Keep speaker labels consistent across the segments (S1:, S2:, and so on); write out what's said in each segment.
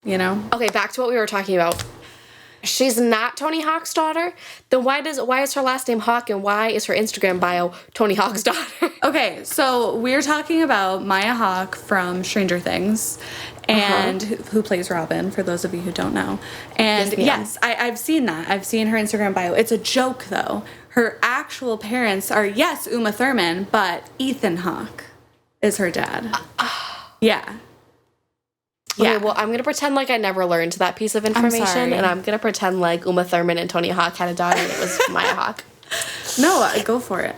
S1: you know?
S2: Okay, back to what we were talking about. She's not Tony Hawk's daughter. Then why is her last name Hawk, and why is her Instagram bio Tony Hawk's daughter?
S1: Okay, so we're talking about Maya Hawke from Stranger Things, and who plays Robin, for those of you who don't know. And yes, I've seen that. I've seen her Instagram bio. It's a joke, though. Her actual parents are, yes, Uma Thurman, but Ethan Hawke is her dad. Yeah.
S2: Okay, well, I'm going to pretend like I never learned that piece of information, and I'm going to pretend like Uma Thurman and Tony Hawk had a daughter, and it was Maya Hawke.
S1: No, go for it.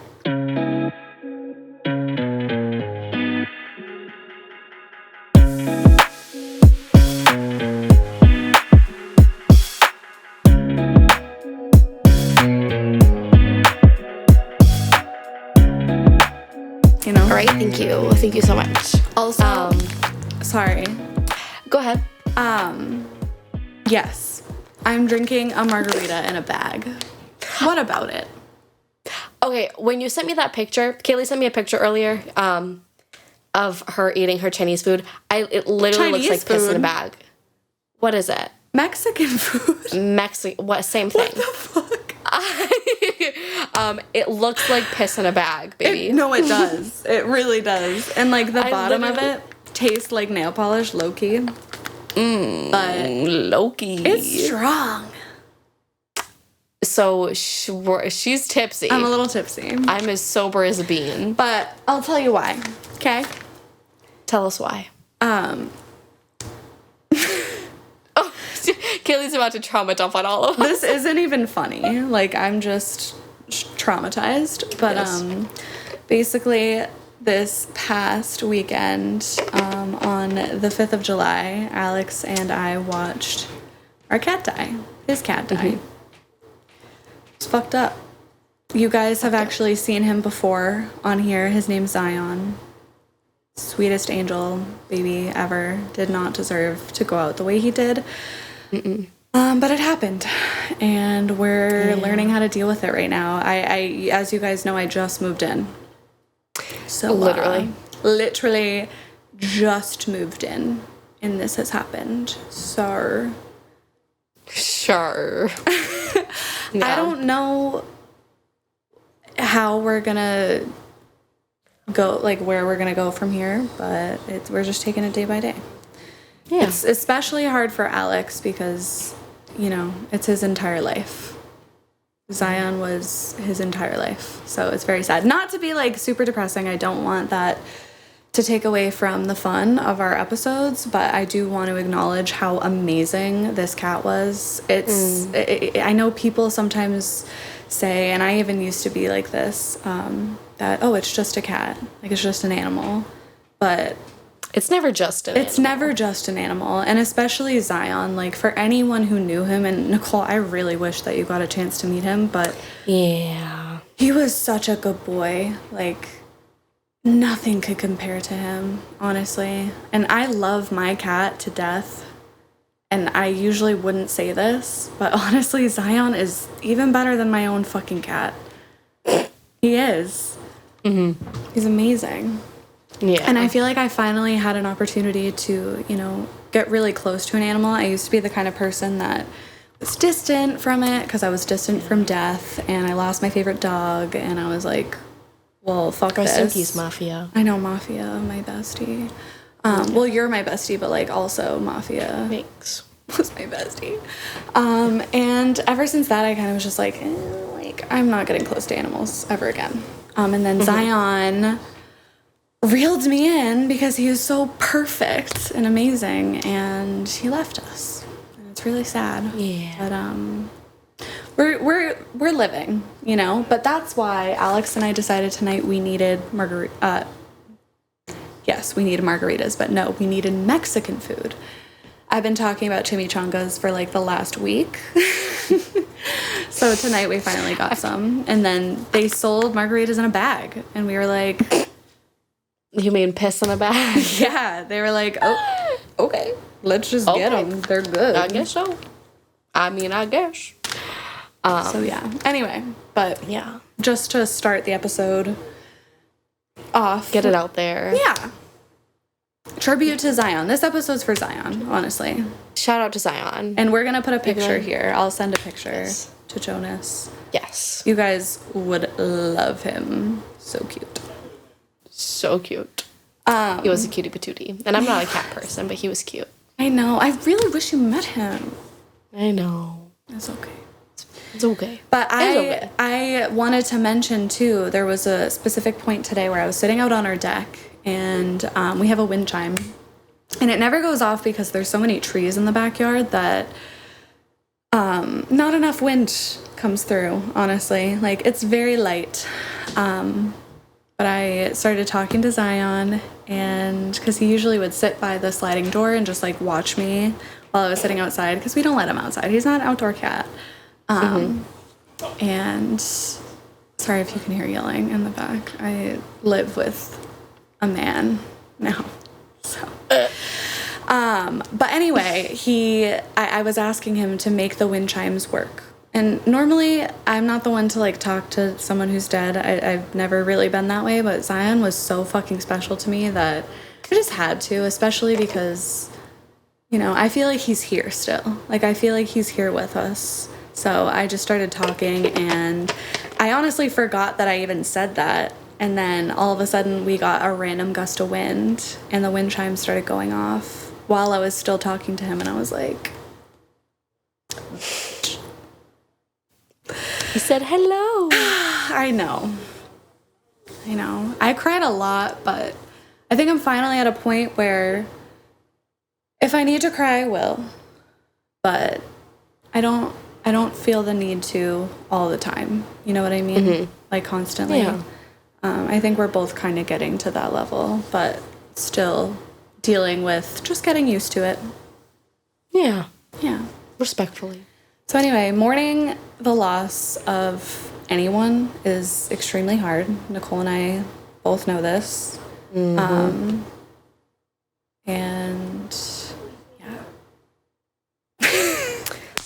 S1: You know?
S2: All right, thank you. Thank you so much.
S1: Also, sorry.
S2: Go ahead.
S1: Yes, I'm drinking a margarita in a bag. What about it?
S2: Okay, when you sent me that picture, Caleigh sent me a picture earlier of her eating her Chinese food. It literally looks like piss in a bag. What is it?
S1: Mexican food.
S2: What? Same thing.
S1: What the fuck?
S2: It looks like piss in a bag, baby.
S1: No, it does. It really does. And like the bottom of it tastes like nail polish, low key. But
S2: Loki.
S1: it's strong.
S2: So she's tipsy.
S1: I'm a little tipsy.
S2: I'm as sober as a bean.
S1: But I'll tell you why. Okay?
S2: Tell us why. Caleigh's about to trauma dump on all of us.
S1: This isn't even funny. Like, I'm just traumatized. But basically, this past weekend, on the 5th of July, Alex and I watched our cat die. His cat die. It's fucked up. You guys have actually seen him before on here. His name's Zion. Sweetest angel baby ever. Did not deserve to go out the way he did. But it happened, and we're learning how to deal with it right now. I as you guys know, I just moved in. So literally just moved in, and this has happened. So
S2: sure.
S1: I don't know how we're gonna go, like where we're gonna go from here, but we're just taking it day by day. Yeah. It's especially hard for Alex because, you know, it's his entire life. Zion was his entire life. So it's very sad. Not to be like super depressing. I don't want that to take away from the fun of our episodes, but I do want to acknowledge how amazing this cat was. I know people sometimes say, and I even used to be like this, that, oh, it's just a cat. Like, it's just an animal. But
S2: it's never just an animal.
S1: It's never just an animal. And especially Zion, like, for anyone who knew him, and Nicole, I really wish that you got a chance to meet him, but
S2: yeah,
S1: he was such a good boy. Like, nothing could compare to him, honestly. And I love my cat to death. And I usually wouldn't say this, but honestly, Zion is even better than my own fucking cat. He is. Mm-hmm. He's amazing.
S2: Yeah.
S1: And I feel like I finally had an opportunity to, you know, get really close to an animal. I used to be the kind of person that was distant from it because I was distant from death, and I lost my favorite dog, and I was like, well, fuck this.
S2: Rest in peace, Mafia.
S1: I know, Mafia, my bestie. Well, you're my bestie, but, like, also Mafia.
S2: Thanks.
S1: Was my bestie. And ever since that, I kind of was just like, I'm not getting close to animals ever again. And then Zion reeled me in because he was so perfect and amazing, and he left us. And it's really sad.
S2: Yeah.
S1: But we're living, you know. But that's why Alex and I decided tonight we needed yes, we needed margaritas, but no, we needed Mexican food. I've been talking about chimichangas for like the last week. So tonight we finally got some. And then they sold margaritas in a bag. And we were like...
S2: You mean piss in a bag?
S1: Yeah. They were like, oh, okay. Let's just get them. They're good.
S2: I guess so. I guess.
S1: So yeah. Anyway, but
S2: yeah.
S1: Just to start the episode off.
S2: Get it out there.
S1: Yeah. Tribute to Zion. This episode's for Zion, honestly.
S2: Shout out to Zion.
S1: And we're going to put a picture here. I'll send a picture to Jonas.
S2: Yes.
S1: You guys would love him. So cute.
S2: So cute. He was a cutie patootie. And I'm not a cat person, but he was cute.
S1: I know. I really wish you met him.
S2: I know.
S1: It's okay.
S2: It's okay.
S1: But I wanted to mention, too, there was a specific point today where I was sitting out on our deck, and we have a wind chime. And it never goes off because there's so many trees in the backyard that not enough wind comes through, honestly. Like, it's very light. But I started talking to Zion, and because he usually would sit by the sliding door and just, like, watch me while I was sitting outside, because we don't let him outside. He's not an outdoor cat. And sorry if you can hear yelling in the back. I live with a man now, so. But anyway, I was asking him to make the wind chimes work. And normally, I'm not the one to, like, talk to someone who's dead. I've never really been that way, but Zion was so fucking special to me that I just had to, especially because, you know, I feel like he's here still. Like, I feel like he's here with us. So I just started talking, and I honestly forgot that I even said that. And then all of a sudden, we got a random gust of wind, and the wind chimes started going off while I was still talking to him, and I was like...
S2: He said hello.
S1: I know. I cried a lot, but I think I'm finally at a point where if I need to cry, I will. But I don't feel the need to all the time. You know what I mean? Mm-hmm. Like, constantly. Yeah. I think we're both kind of getting to that level, but still dealing with just getting used to it.
S2: Yeah.
S1: Yeah.
S2: Respectfully.
S1: So anyway, mourning the loss of anyone is extremely hard. Nicole and I both know this. Mm-hmm. And yeah.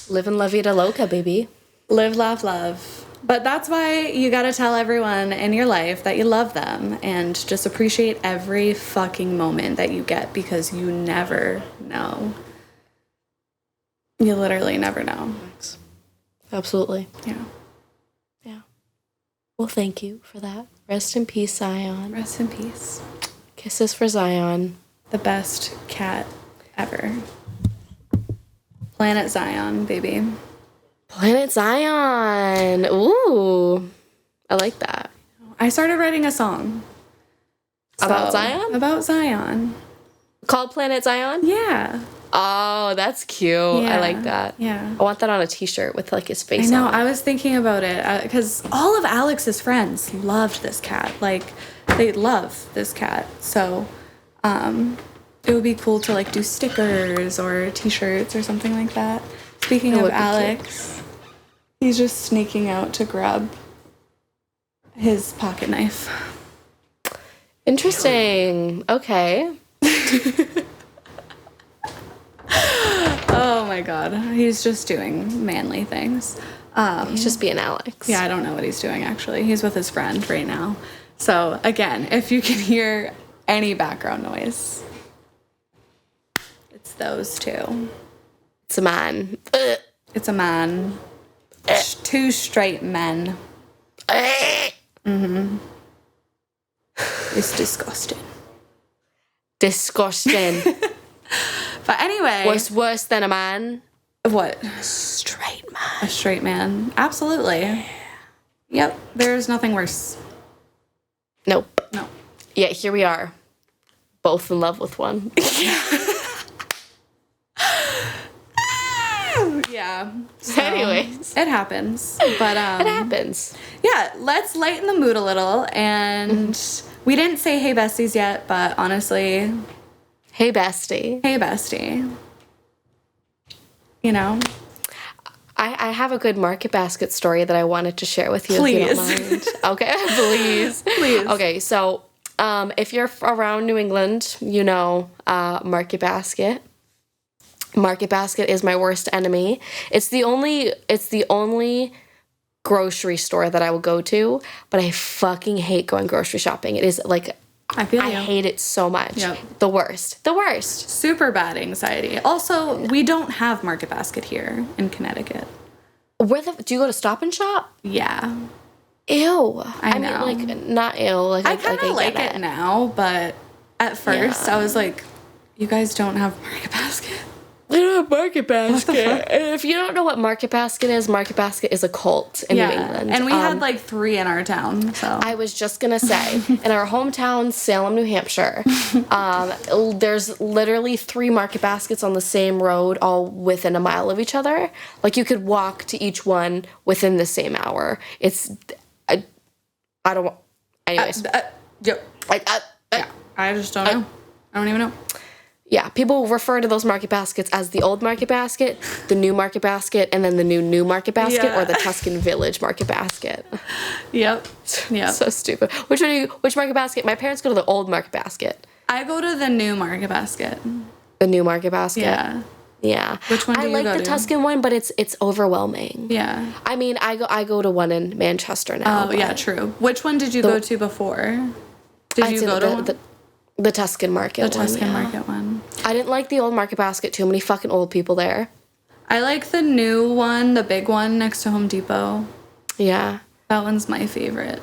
S2: Live and la vida loca, baby.
S1: Live, laugh, love. But that's why you gotta tell everyone in your life that you love them and just appreciate every fucking moment that you get, because you never know. You literally never know.
S2: Absolutely.
S1: Yeah.
S2: Yeah. Well, thank you for that. Rest in peace, Zion.
S1: Rest in peace.
S2: Kisses for Zion.
S1: The best cat ever. Planet Zion, baby.
S2: Planet Zion. Ooh. I like that.
S1: I started writing a song.
S2: About Zion?
S1: About Zion.
S2: Called Planet Zion?
S1: Yeah.
S2: Oh, that's cute. Yeah. I like that.
S1: Yeah.
S2: I want that on a t-shirt with, like, his face
S1: on it. I know.
S2: On
S1: I was thinking about it because all of Alex's friends loved this cat. Like, they love this cat. So, it would be cool to, like, do stickers or t-shirts or something like that. Speaking of Alex, he's just sneaking out to grab his pocket knife.
S2: Interesting. Okay.
S1: Oh my god, he's just doing manly things.
S2: He's just being Alex.
S1: Yeah, I don't know what he's doing, actually. He's with his friend right now. So, again, if you can hear any background noise, it's those two.
S2: It's a man.
S1: It's a man. Two straight men. Mm-hmm. It's disgusting.
S2: Disgusting.
S1: But anyway.
S2: What's worse than a man?
S1: What?
S2: A straight man.
S1: A straight man. Absolutely. Yeah. Yep. There's nothing worse.
S2: Nope.
S1: No.
S2: Yeah, here we are. Both in love with one.
S1: Yeah. So,
S2: anyways.
S1: It happens. But
S2: it happens.
S1: Yeah, let's lighten the mood a little. And we didn't say hey besties yet, but honestly,
S2: hey bestie.
S1: Hey bestie. You know?
S2: I have a good market basket story that I wanted to share with you.
S1: Please.
S2: If you don't mind. Okay, please.
S1: Please.
S2: Okay, so if you're around New England, you know Market Basket. Market Basket is my worst enemy. It's the only grocery store that I will go to, but I fucking hate going grocery shopping. It is like
S1: I feel you.
S2: I hate it so much.
S1: Yep.
S2: The worst. The worst.
S1: Super bad anxiety. Also, we don't have Market Basket here in Connecticut.
S2: Do you go to Stop and Shop?
S1: Yeah.
S2: Ew.
S1: I know.
S2: mean, like, not ew. Like,
S1: I kind of like it now, but at first I was like, you guys don't have Market Basket.
S2: They don't have Market Basket. If you don't know what Market Basket is a cult in New England.
S1: And we had like 3 in our town, so.
S2: I was just gonna say, in our hometown, Salem, New Hampshire, there's literally 3 Market Baskets on the same road, all within a mile of each other. Like, you could walk to each one within the same hour. I don't, anyways.
S1: Yep. I just don't know. I don't even know.
S2: Yeah, people refer to those Market Baskets as the old Market Basket, the new Market Basket, and then the new Market Basket, or the Tuscan Village Market Basket.
S1: Yep.
S2: So stupid. Which Market Basket? My parents go to the old Market Basket.
S1: I go to the new Market Basket.
S2: The new Market Basket?
S1: Yeah.
S2: Yeah.
S1: Which one do you go to?
S2: I like the Tuscan one, but it's overwhelming.
S1: Yeah.
S2: I mean, I go to one in Manchester now.
S1: Oh, yeah, true. Which one did you go to before? Did you go to one?
S2: The Tuscan Market one.
S1: The Tuscan Market one.
S2: I didn't like the old Market Basket. Too many fucking old people there.
S1: I like the new one, the big one next to Home Depot.
S2: Yeah.
S1: That one's my favorite.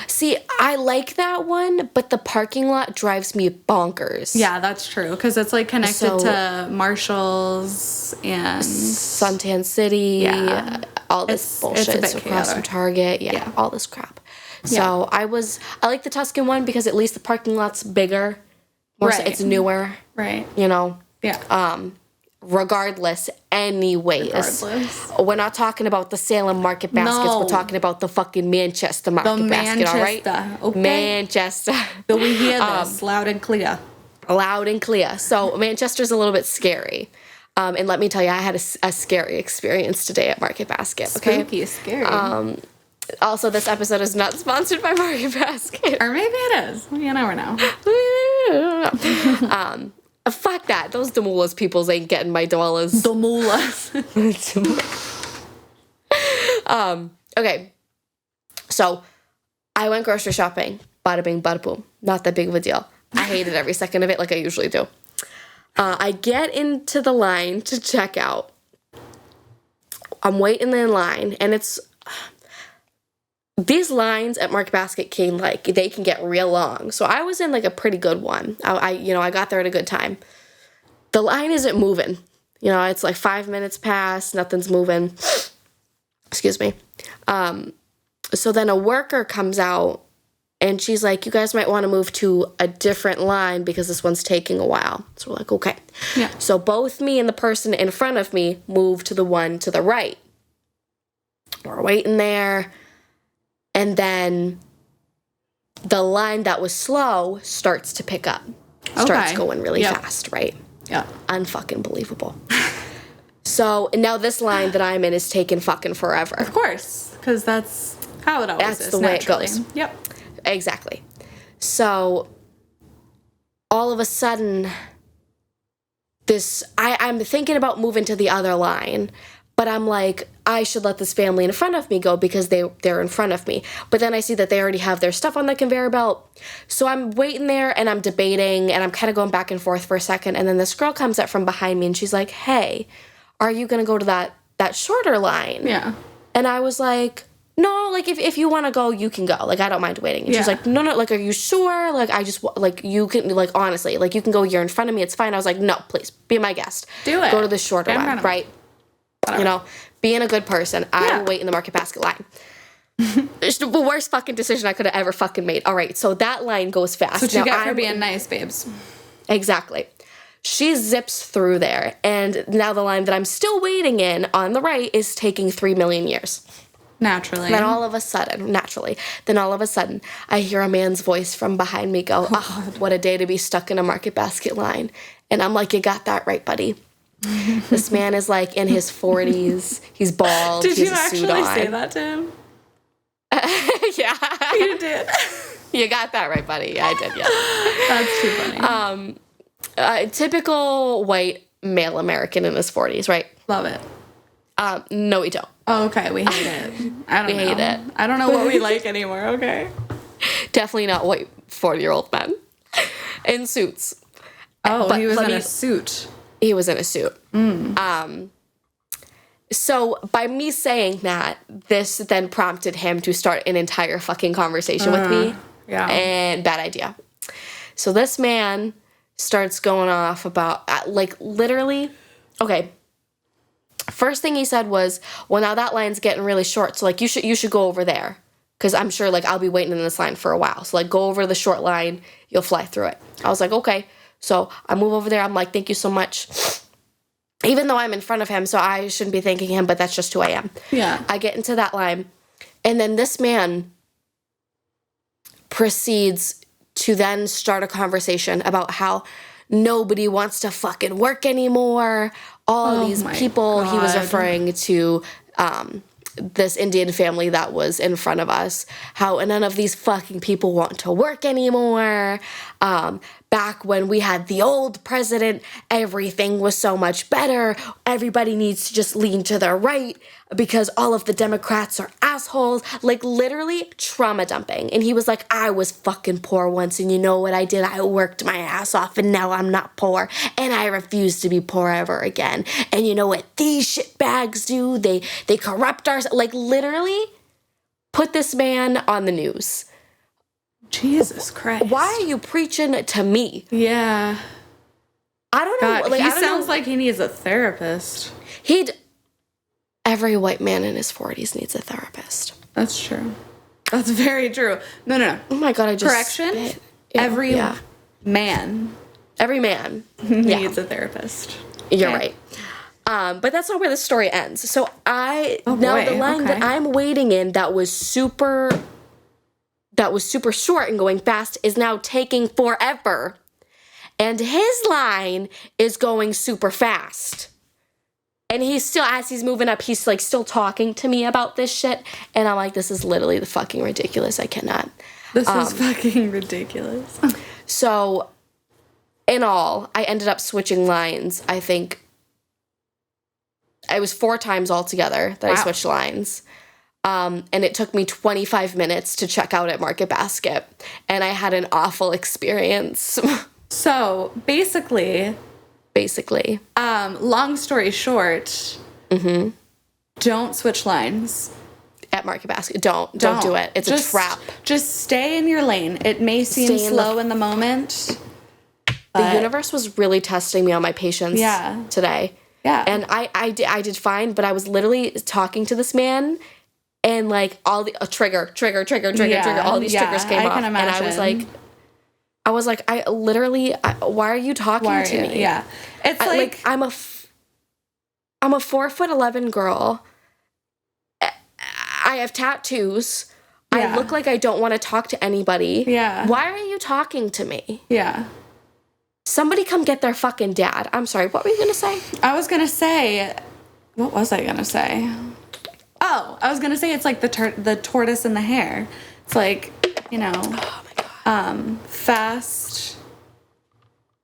S2: See, I like that one, but the parking lot drives me bonkers.
S1: Yeah, that's true. Because it's like connected to Marshall's and
S2: Suntan City. Yeah. All this bullshit. It's across from Target. Yeah, all this crap. So I like the Tuscan one because at least the parking lot's bigger. Right. It's newer.
S1: Right.
S2: You know?
S1: Yeah.
S2: Regardless, we're not talking about the Salem Market Baskets. No. We're talking about the fucking Manchester Market Basket, all right?
S1: Okay.
S2: Manchester.
S1: But we hear this loud and clear.
S2: Loud and clear. So Manchester's a little bit scary. And let me tell you, I had a scary experience today at Market Basket. Okay?
S1: Spooky, scary.
S2: Also, this episode is not sponsored by Market Basket.
S1: Or maybe it is. You never know.
S2: Fuck that. Those Demoulas peoples ain't getting my dollars.
S1: Demoulas.
S2: Okay. So, I went grocery shopping. Bada bing, bada boom. Not that big of a deal. I hated every second of it like I usually do. I get into the line to check out. I'm waiting in line, and it's... These lines at Market Basket they can get real long. So I was in like a pretty good one. I got there at a good time. The line isn't moving. You know, it's like 5 minutes past, nothing's moving. Excuse me. So then a worker comes out and she's like, you guys might want to move to a different line because this one's taking a while. So we're like, okay.
S1: Yeah.
S2: So both me and the person in front of me move to the one to the right. We're waiting there. And then the line that was slow starts to pick up. Starts going really fast, right?
S1: Yeah.
S2: Unfucking believable. So now this line that I'm in is taking fucking forever.
S1: Of course. Because that's how it always is.
S2: That's the way it goes.
S1: Yep.
S2: Exactly. So all of a sudden, I'm thinking about moving to the other line. But I'm like, I should let this family in front of me go because they're in front of me. But then I see that they already have their stuff on the conveyor belt. So I'm waiting there and I'm debating and I'm kind of going back and forth for a second. And then this girl comes up from behind me and she's like, hey, are you going to go to that shorter line?
S1: Yeah.
S2: And I was like, no, like if you want to go, you can go. Like, I don't mind waiting. And she's like, no, like, are you sure? Like, I just, like, you can, like, honestly, like, you can go. You're in front of me. It's fine. I was like, no, please be my guest.
S1: Do it.
S2: Go to the shorter one, right? You know, being a good person, I will wait in the Market Basket line. It's the worst fucking decision I could have ever fucking made. All right, so that line goes fast.
S1: That's what you get for being nice, babes.
S2: Exactly. She zips through there, and now the line that I'm still waiting in on the right is taking 3 million years.
S1: Naturally.
S2: Then all of a sudden, I hear a man's voice from behind me go, oh, what a day to be stuck in a Market Basket line. And I'm like, you got that right, buddy. This man is like in his 40s. He's bald.
S1: Did
S2: you
S1: actually say that to him?
S2: Yeah.
S1: You did.
S2: You got that right, buddy. Yeah, I did,
S1: yeah. That's too
S2: funny. Typical white male American in his 40s, right?
S1: Love it.
S2: No, we don't.
S1: Oh, okay. We hate it. We hate it. I don't know what we like anymore, okay?
S2: Definitely not white 40-year-old men. in suits.
S1: Oh,
S2: But
S1: he was
S2: let
S1: in
S2: me-
S1: a suit.
S2: He was in a suit. So by me saying that, this then prompted him to start an entire fucking conversation with me.
S1: Yeah.
S2: And bad idea. So this man starts going off about, like, literally, okay. First thing he said was, well, now that line's getting really short, so, like, you should go over there. Because I'm sure, like, I'll be waiting in this line for a while. So, like, go over the short line. You'll fly through it. I was like, okay. So I move over there. I'm like, thank you so much. Even though I'm in front of him, so I shouldn't be thanking him, but that's just who I am.
S1: Yeah.
S2: I get into that line, and then this man proceeds to then start a conversation about how nobody wants to fucking work anymore. All these people, he was referring to this Indian family that was in front of us, how none of these fucking people want to work anymore. Back when we had the old president, everything was so much better. Everybody needs to just lean to their right because all of the Democrats are assholes. Like, literally trauma dumping. And he was like, I was fucking poor once, and you know what I did? I worked my ass off, and now I'm not poor, and I refuse to be poor ever again. And you know what these shitbags do? They corrupt our... Like, literally put this man on the news.
S1: Jesus Christ.
S2: Why are you preaching to me?
S1: Yeah.
S2: I don't know.
S1: God,
S2: Like,
S1: he
S2: I don't
S1: sounds
S2: know.
S1: like he needs a therapist.
S2: Every white man in his 40s needs a therapist.
S1: That's true. That's very true. No.
S2: Oh my God, I just...
S1: Correction?
S2: spit. Yeah,
S1: Every
S2: yeah.
S1: man
S2: Every man
S1: needs a therapist.
S2: You're
S1: Okay.
S2: right. But that's not where the story ends. So the line that
S1: okay.
S2: I'm waiting in that was super short and going fast is now taking forever. And his line is going super fast. And he's still, as he's moving up, he's like still talking to me about this shit. And I'm like, this is literally the fucking ridiculous. I cannot.
S1: This is fucking ridiculous.
S2: So, in all, I ended up switching lines. I think it was 4 times altogether that I switched lines. And it took me 25 minutes to check out at Market Basket. And I had an awful experience.
S1: So, basically, long story short, don't switch lines.
S2: At Market Basket. Don't do it. It's a trap.
S1: Just stay in your lane. It may seem slow in the moment.
S2: The universe was really testing me on my patience today.
S1: Yeah.
S2: And I did fine, but I was literally talking to this man, and like all the trigger, all these triggers came off. And I was like, why are you talking to me?
S1: Yeah. It's like
S2: I'm a 4'11" girl. I have tattoos.
S1: Yeah.
S2: I look like I don't want to talk to anybody.
S1: Yeah.
S2: Why are you talking to me?
S1: Yeah.
S2: Somebody come get their fucking dad. I'm sorry, what were you going to say?
S1: What was I going to say? Oh, I was going to say it's like the tortoise and the hare. It's like,
S2: Oh my God.
S1: Fast.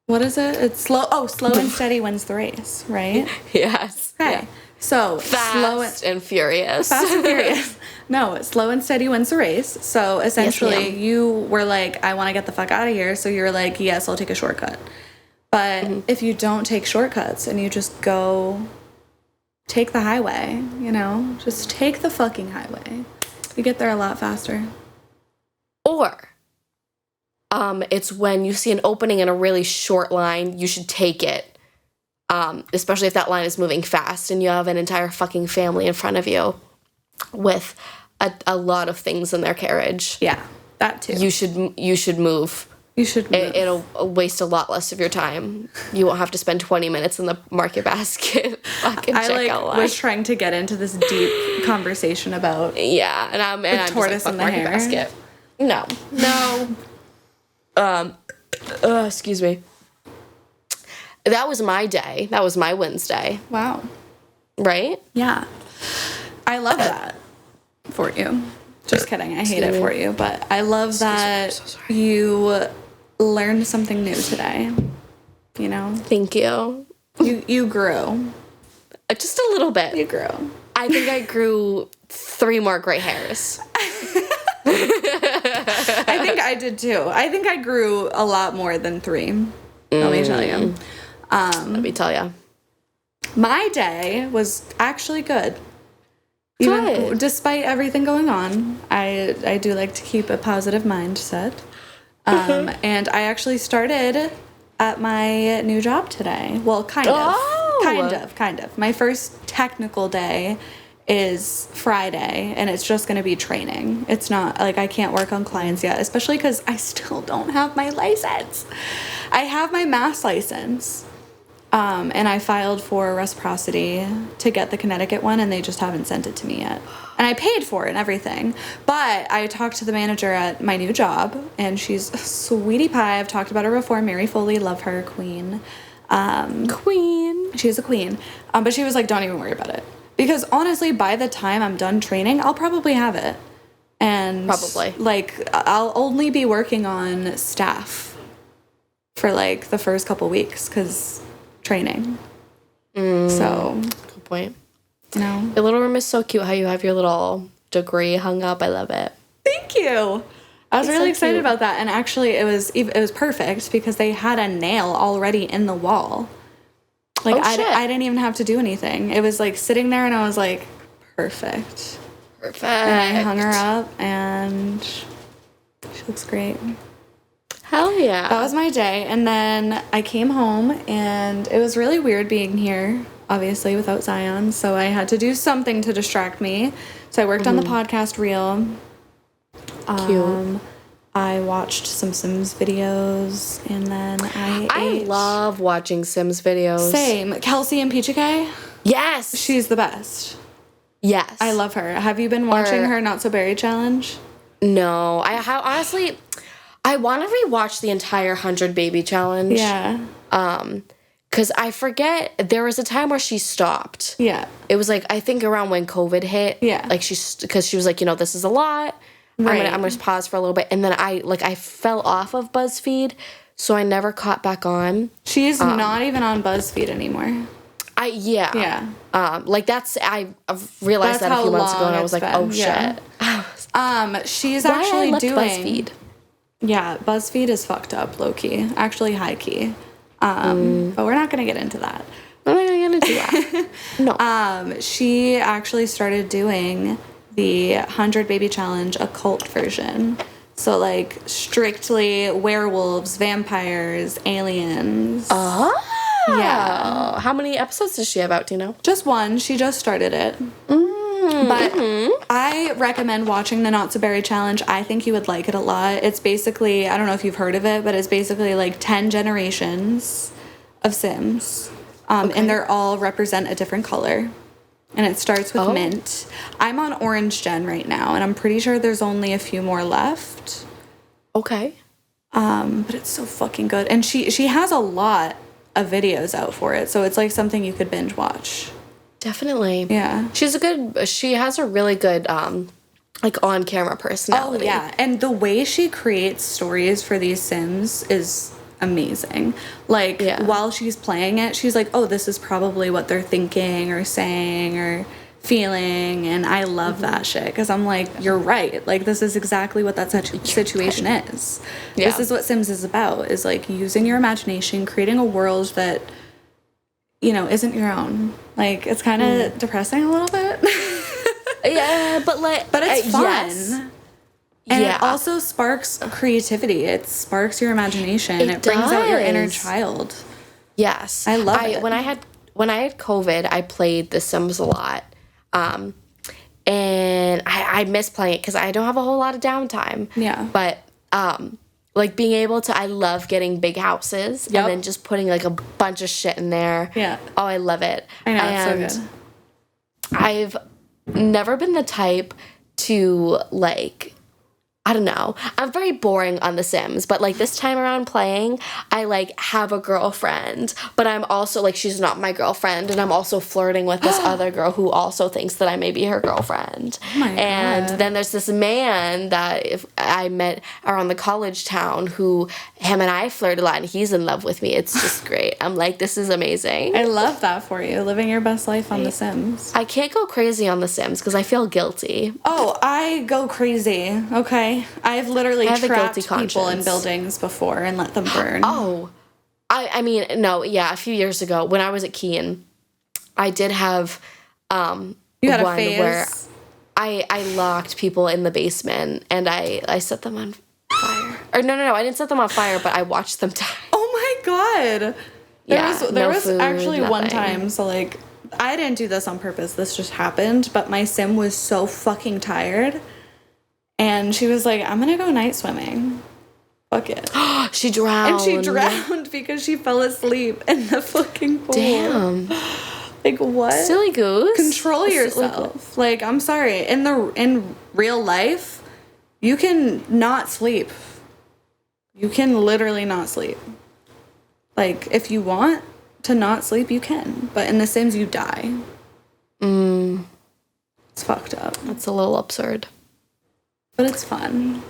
S1: What is it? It's slow. Oh, slow and steady wins the race, right?
S2: Yes.
S1: Okay.
S2: Yeah.
S1: So
S2: Fast and furious.
S1: Fast and furious. No, slow and steady wins the race. So essentially,
S2: Yes,
S1: you were like, I want to get the fuck out of here. So you're like, yes, I'll take a shortcut. But if you don't take shortcuts and you just go take the highway, just take the fucking highway, you get there a lot faster.
S2: Or it's when you see an opening in a really short line, you should take it. Especially if that line is moving fast and you have an entire fucking family in front of you with a lot of things in their carriage.
S1: Yeah, that too.
S2: You should move.
S1: You should move.
S2: It'll waste a lot less of your time. You won't have to spend 20 minutes in the Market Basket fucking checkout line.
S1: I was trying to get into this deep conversation about
S2: and I'm
S1: tortoise and the
S2: Market
S1: hare.
S2: Basket. No. Excuse me. That was my day. That was my Wednesday.
S1: Wow.
S2: Right?
S1: Yeah. I love that for you. Just kidding. I hate it for you. But I love that
S2: I'm so sorry.
S1: you learned something new today.
S2: Thank you.
S1: You grew.
S2: Just a little bit.
S1: You grew.
S2: I think I grew 3 more gray hairs.
S1: I think I did too. I think I grew a lot more than 3. Let me tell you.
S2: Let me tell you.
S1: My day was actually good.
S2: Good.
S1: Despite everything going on, I do like to keep a positive mindset. And I actually started at my new job today. Well, kind of. My first technical day is Friday, and it's just going to be training. It's not, like, I can't work on clients yet, especially because I still don't have my license. I have my mass license, and I filed for reciprocity to get the Connecticut one, and they just haven't sent it to me yet. And I paid for it and everything. But I talked to the manager at my new job, and she's a sweetie pie. I've talked about her before. Mary Foley, love her, queen.
S2: Queen.
S1: She's a queen. But she was like, don't even worry about it. Because honestly, by the time I'm done training, I'll probably have it. And
S2: probably.
S1: Like, I'll only be working on staff for like the first couple weeks because training. So.
S2: Good point.
S1: No.
S2: Your little room is so cute how you have your little degree hung up. I love it.
S1: Thank you. I was really excited about that. And actually, it was perfect because they had a nail already in the wall. Like, I didn't even have to do anything. It was, like, sitting there, and I was like, perfect.
S2: Perfect.
S1: And I hung her up, and she looks great.
S2: Hell yeah.
S1: That was my day. And then I came home, and it was really weird being here, obviously, without Zion. So I had to do something to distract me. So I worked on the podcast reel.
S2: Cute.
S1: I watched some Sims videos, and then
S2: I love watching Sims videos.
S1: Same. Kelsey and Peachake?
S2: Yes.
S1: She's the best.
S2: Yes.
S1: I love her. Have you been watching her Not So Berry Challenge?
S2: No. Honestly, I want to rewatch the entire 100 Baby Challenge.
S1: Yeah.
S2: Because I forget, there was a time where she stopped.
S1: Yeah.
S2: It was like, I think around when COVID hit.
S1: Yeah.
S2: Like, because she was like, this is a lot.
S1: Right.
S2: I'm gonna pause for a little bit, and then I fell off of BuzzFeed, so I never caught back on.
S1: She's not even on BuzzFeed anymore.
S2: Yeah. I realized that a few months ago, and I was like, oh shit.
S1: She's actually doing
S2: BuzzFeed.
S1: Yeah, BuzzFeed is fucked up, low key. Actually, high key. But we're not gonna get into that.
S2: I'm not gonna get into that. No.
S1: She actually started doing the 100 Baby Challenge occult version. So, like, strictly werewolves, vampires, aliens.
S2: Oh.
S1: Yeah.
S2: How many episodes does she have out, do you know?
S1: Just one. She just started it. But I recommend watching the Not So Berry Challenge. I think you would like it a lot. It's basically, I don't know if you've heard of it, but it's basically like 10 generations of Sims. And they're all represent a different color. And it starts with mint. I'm on orange gen right now, and I'm pretty sure there's only a few more left.
S2: Okay.
S1: But it's so fucking good. And she has a lot of videos out for it, so it's like something you could binge watch.
S2: Definitely.
S1: Yeah.
S2: She has a really good, like, on-camera personality.
S1: Oh, yeah. And the way she creates stories for these Sims is amazing. Like, while she's playing it, she's like, oh, this is probably what they're thinking or saying or feeling, and I love that shit, because I'm like, you're right. Like, this is exactly what that situation is. Yeah. This is what Sims is about, is, like, using your imagination, creating a world that, isn't your own. Like, it's kind of depressing a little bit.
S2: Yeah, but
S1: it's fun.
S2: Yes.
S1: And it also sparks creativity. It sparks your imagination. It brings out your inner child.
S2: Yes.
S1: I love it.
S2: When I had COVID, I played The Sims a lot. And I miss playing it because I don't have a whole lot of downtime. Yeah. But like being able to, I love getting big houses and then just putting like a bunch of shit in there. Yeah. Oh, I love it.
S1: I know, it's so good.
S2: I've never been the type to, like, I don't know. I'm very boring on The Sims, but, like, this time around playing, I, like, have a girlfriend, but I'm also, like, she's not my girlfriend, and I'm also flirting with this other girl who also thinks that I may be her girlfriend. Oh my God. And then there's this man that I met around the college town who him and I flirt a lot, and he's in love with me. It's just great. I'm like, this is amazing.
S1: I love that for you, living your best life on The Sims.
S2: I can't go crazy on The Sims because I feel guilty.
S1: Oh, I go crazy, okay? I've literally trapped people in buildings before and let them burn.
S2: Oh, I mean, no, yeah, a few years ago when I was at Keene, I did have
S1: you had
S2: one
S1: a phase
S2: where I locked people in the basement and I set them on fire. Or no, I didn't set them on fire, but I watched them die.
S1: Oh my god. There was
S2: food,
S1: actually
S2: nothing.
S1: one time, so like I didn't do this on purpose, this just happened, but my sim was so fucking tired and she was like, I'm gonna go night swimming. Fuck it.
S2: She drowned.
S1: And she drowned because she fell asleep in the fucking pool.
S2: Damn.
S1: Like, what?
S2: Silly goose.
S1: Control yourself. Like, I'm sorry. In real life, you can not sleep. You can literally not sleep. Like, if you want to not sleep, you can. But in The Sims, you die. It's fucked up.
S2: That's a little absurd.
S1: But it's fun.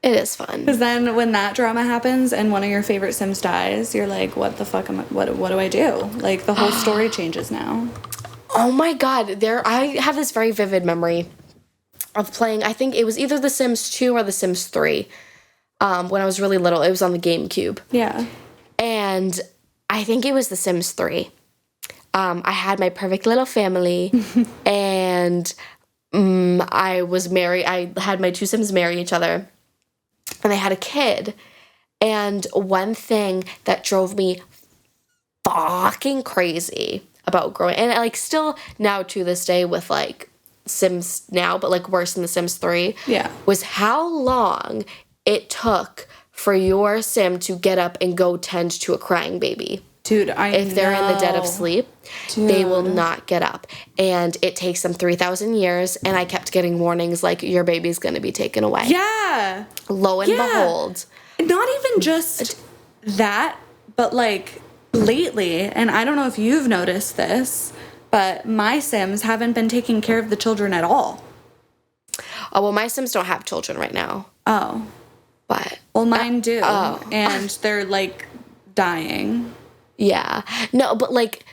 S2: It is fun.
S1: Because then when that drama happens and one of your favorite Sims dies, you're like, what the fuck what do I do? Like, the whole story changes now.
S2: Oh my god, I have this very vivid memory of playing, I think it was either The Sims 2 or The Sims 3. When I was really little. It was on the GameCube.
S1: Yeah.
S2: And I think it was The Sims 3. I had my perfect little family and I was married. I had my two Sims marry each other. And they had a kid. And one thing that drove me fucking crazy about growing, and like still now to this day with like Sims now, but like worse than The Sims 3,
S1: yeah,
S2: was how long it took for your Sim to get up and go tend to a crying baby.
S1: Dude,
S2: if they're in the dead of sleep, they will not get up. And it takes them 3,000 years, and I kept getting warnings like, your baby's going to be taken away.
S1: Yeah.
S2: Lo and behold.
S1: Not even just that, but like lately, and I don't know if you've noticed this, but my Sims haven't been taking care of the children at all.
S2: Oh, well, my Sims don't have children right now.
S1: Oh.
S2: But.
S1: Well, mine do. And they're like dying.
S2: Yeah. No, but like,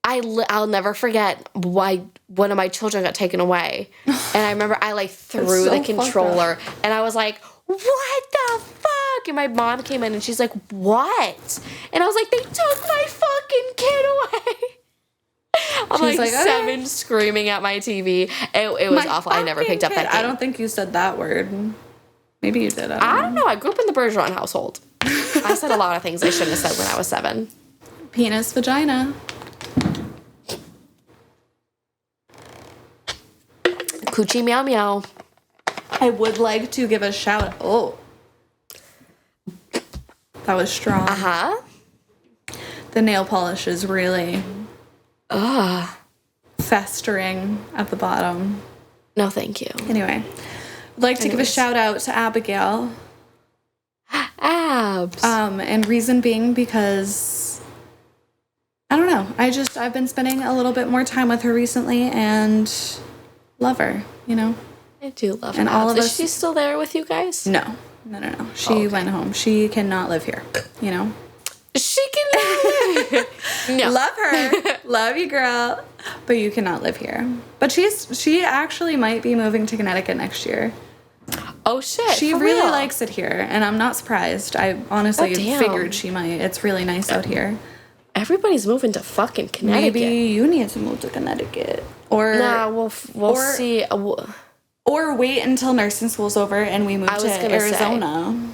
S2: I'll never forget why one of my children got taken away. And I remember I like threw the controller and I was like, what the fuck? And my mom came in and she's like, what? And I was like, they took my fucking kid away. I'm like 7 screaming at my TV. It was awful. I never picked up that game.
S1: I don't think you said that word. Maybe you did.
S2: I don't know. I grew up in the Bergeron household. I said a lot of things I shouldn't have said when I was 7.
S1: Penis, vagina.
S2: Coochie meow meow.
S1: I would like to give a shout. Oh. That was strong.
S2: Uh-huh.
S1: The nail polish is really festering at the bottom.
S2: No, thank you.
S1: Anyway, I'd like to give a shout out to Abigail.
S2: Abs.
S1: And reason being because I don't know. I've been spending a little bit more time with her recently and love her, you know?
S2: I do love her.
S1: And all of us.
S2: Is she still there with you guys?
S1: No. She went home. She cannot live here, you know?
S2: She can live here. No.
S1: Love her. Love you, girl. But you cannot live here. But she actually might be moving to Connecticut next year.
S2: Oh, shit.
S1: She really likes it here, and I'm not surprised. I honestly figured she might. It's really nice out here.
S2: Everybody's moving to fucking Connecticut.
S1: Maybe you need to move to Connecticut. Or
S2: nah, we'll see.
S1: Or wait until nursing school's over and we move to Arizona.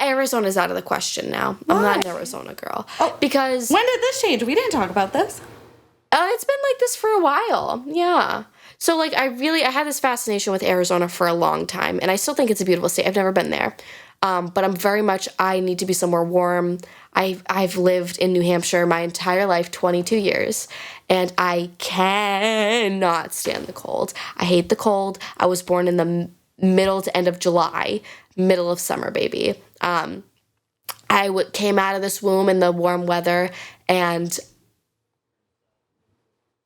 S2: Arizona's out of the question now.
S1: Why?
S2: I'm not an Arizona girl.
S1: Oh,
S2: because
S1: when did this change? We didn't talk about this.
S2: It's been like this for a while. Yeah. So like I had this fascination with Arizona for a long time, and I still think it's a beautiful state. I've never been there. But I'm very much, I need to be somewhere warm. I've lived in New Hampshire my entire life, 22 years, and I cannot stand the cold. I hate the cold. I was born in the middle to end of July, middle of summer, baby. I came out of this womb in the warm weather, and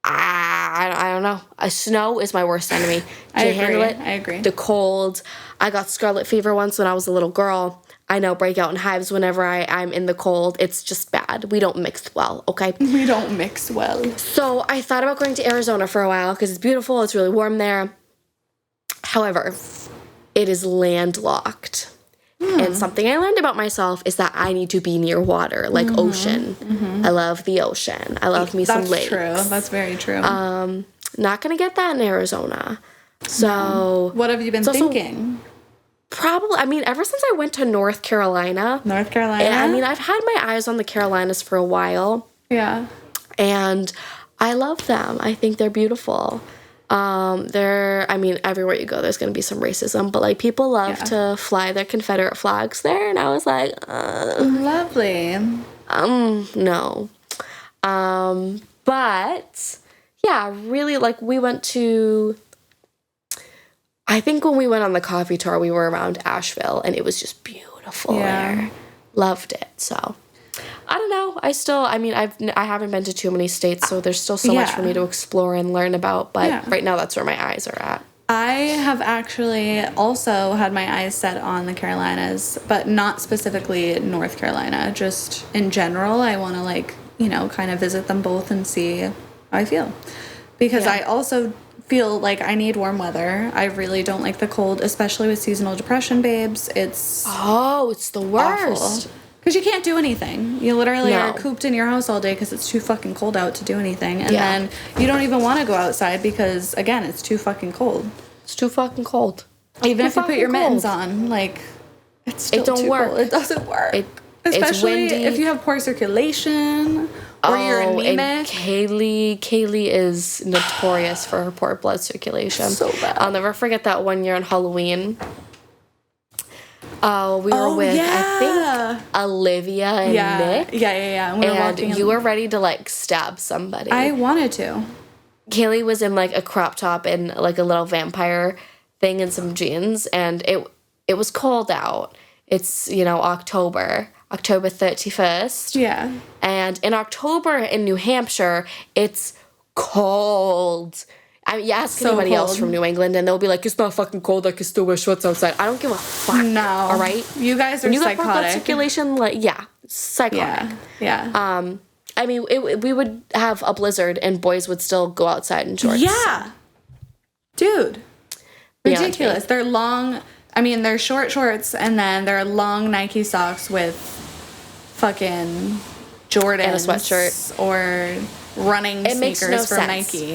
S2: I don't know. Snow is my worst enemy.
S1: I
S2: Can't handle it.
S1: I agree.
S2: The cold. I got scarlet fever once when I was a little girl. I know, break out in hives whenever I'm in the cold. It's just bad. We don't mix well, okay?
S1: We don't mix well.
S2: So I thought about going to Arizona for a while because it's beautiful. It's really warm there. However, it is landlocked. And something I learned about myself is that I need to be near water, like ocean. I love the ocean. I love me some lakes.
S1: That's true. That's very true.
S2: Not going to get that in Arizona. So...
S1: What have you been thinking?
S2: Probably, I mean, ever since I went to North Carolina.
S1: North Carolina?
S2: I mean, I've had my eyes on the Carolinas for a while.
S1: Yeah.
S2: And I love them. I think they're beautiful. I mean, everywhere you go, there's going to be some racism, but, like, people love to fly their Confederate flags there, and I was like,
S1: Lovely.
S2: no. But, yeah, really, like, we went to... I think when we went on the coffee tour, we were around Asheville, and it was just beautiful there. Loved it. So, I don't know. I haven't been to too many states, so there's still so much for me to explore and learn about. But right now, that's where my eyes are at.
S1: I have actually also had my eyes set on the Carolinas, but not specifically North Carolina. Just in general, I want to, kind of visit them both and see how I feel. Because I also feel like I need warm weather. I really don't like the cold, especially with seasonal depression, babes. It's
S2: the worst.
S1: Because you can't do anything. You literally are cooped in your house all day because it's too fucking cold out to do anything. And then you don't even want to go outside because, again, it's too fucking cold.
S2: It's too fucking cold.
S1: Even if you put your mittens on, it's still too cold. It doesn't work. Especially if you have poor circulation or you're anemic.
S2: And Caleigh is notorious for her poor blood circulation.
S1: So bad.
S2: I'll never forget that one year on Halloween. We were with, I think, Olivia and Nick.
S1: Yeah. And we were walking.
S2: You were ready to, stab somebody.
S1: I wanted to.
S2: Caleigh was in, a crop top and, a little vampire thing and some jeans. And it was cold out. It's, October 31st.
S1: Yeah.
S2: And in October in New Hampshire, it's cold. You ask anybody else from New England, and they'll be like, it's not fucking cold. I can still wear shorts outside. I don't give a fuck.
S1: No.
S2: All right?
S1: You guys are psychotic.
S2: Blood circulation, psychotic.
S1: Yeah.
S2: I mean, we would have a blizzard, and boys would still go outside in shorts.
S1: Yeah. Dude. Ridiculous. They're long... they're short shorts, and then they're long Nike socks with fucking Jordans.
S2: And a sweatshirt.
S1: Or running sneakers from Nike.